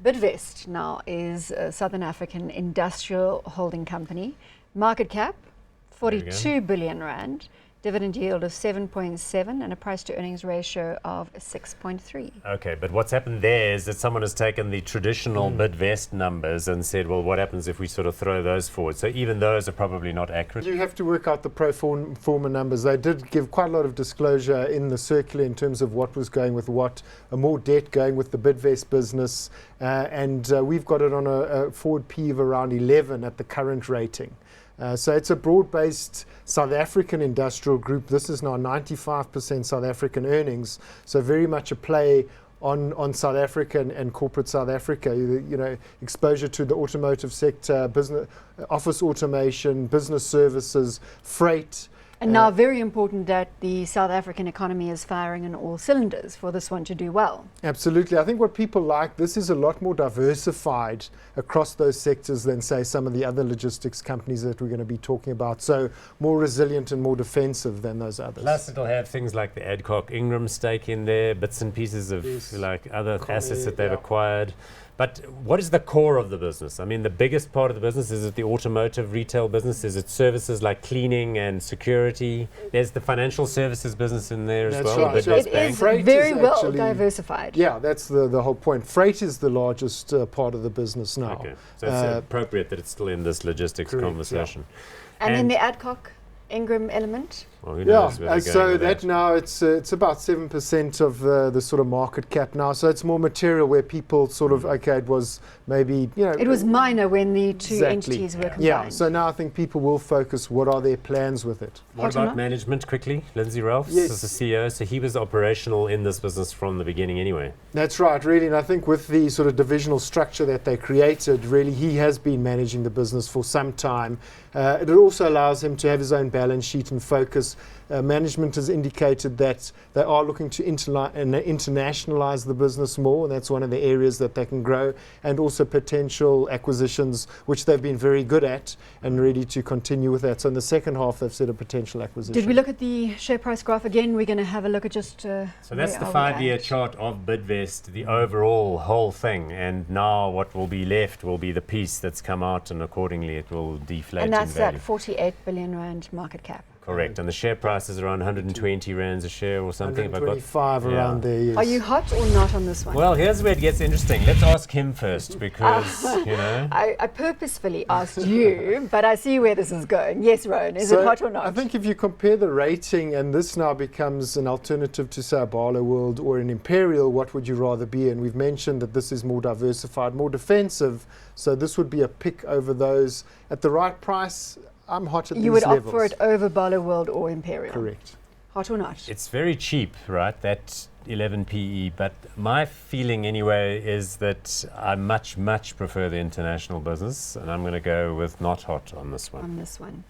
Bidvest now is a Southern African industrial holding company. Market cap, 42 billion rand. Dividend yield of 7.7 and a price to earnings ratio of 6.3. Okay, but what's happened there is that someone has taken the traditional Bidvest numbers and said, well, what happens if we sort of throw those forward? So even those are probably not accurate. You have to work out the pro forma numbers. They did give quite a lot of disclosure in the circular in terms of what was going with what, more debt going with the Bidvest business, and we've got it on a forward P of around 11 at the current rating. So it's a broad-based South African industrial group. This is now 95% South African earnings, so very much a play on South Africa and corporate South Africa. You know, exposure to the automotive sector, business, office automation, business services, freight. And now very important that the South African economy is firing on all cylinders for this one to do well. Absolutely. I think what people like, this is a lot more diversified across those sectors than, say, some of the other logistics companies that we're going to be talking about. So more resilient and more defensive than those others. Plus it'll have things like the Adcock Ingram stake in there, bits and pieces of like other assets that they've acquired. But what is the core of the business? I mean, the biggest part of the business, is it the automotive retail business? Is it services like cleaning and security? There's the financial services business in there as well. Right. So it is very well diversified. Yeah, that's the whole point. Freight is the largest part of the business now. Okay, so it's appropriate that it's still in this logistics conversation. Yeah. And then the Adcock Ingram element? Well, who knows where they're so going with that now it's about 7% of the sort of market cap now. So it's more material where people sort of, okay, it was maybe, you know. It was minor when the two entities were combined. Yeah, so now I think people will focus, what are their plans with it? What about management quickly? Lindsay Ralphs is the CEO, so he was operational in this business from the beginning anyway. That's right, really, and I think with the sort of divisional structure that they created, really he has been managing the business for some time. It also allows him to have his own balance sheet and focus. Management has indicated that they are looking to internationalize the business more, and that's one of the areas that they can grow, and also potential acquisitions, which they've been very good at and ready to continue with that. So in the second half, they've said a potential acquisition. Did we look at the share price graph again? We're going to have a look at just... so that's the 5-year chart of Bidvest, the overall whole thing, and now what will be left will be the piece that's come out, and accordingly it will deflate in value. And that's that 48 billion rand market cap. Correct, and the share price is around 120 rands a share or something. 125 around there, yes. Are you hot or not on this one? Well, here's where it gets interesting. Let's ask him first, because, you know. I purposefully asked you, but I see where this is going. Yes, Rowan, is it hot or not? I think if you compare the rating, and this now becomes an alternative to, say, a Barloworld or an Imperial, what would you rather be? And we've mentioned that this is more diversified, more defensive, so this would be a pick over those. At the right price, I'm hot at these levels. You would opt for it over Barloworld or Imperial? Correct. Hot or not? It's very cheap, right, that 11 PE, but my feeling anyway is that I much, much prefer the international business, and I'm going to go with not hot on this one. On this one.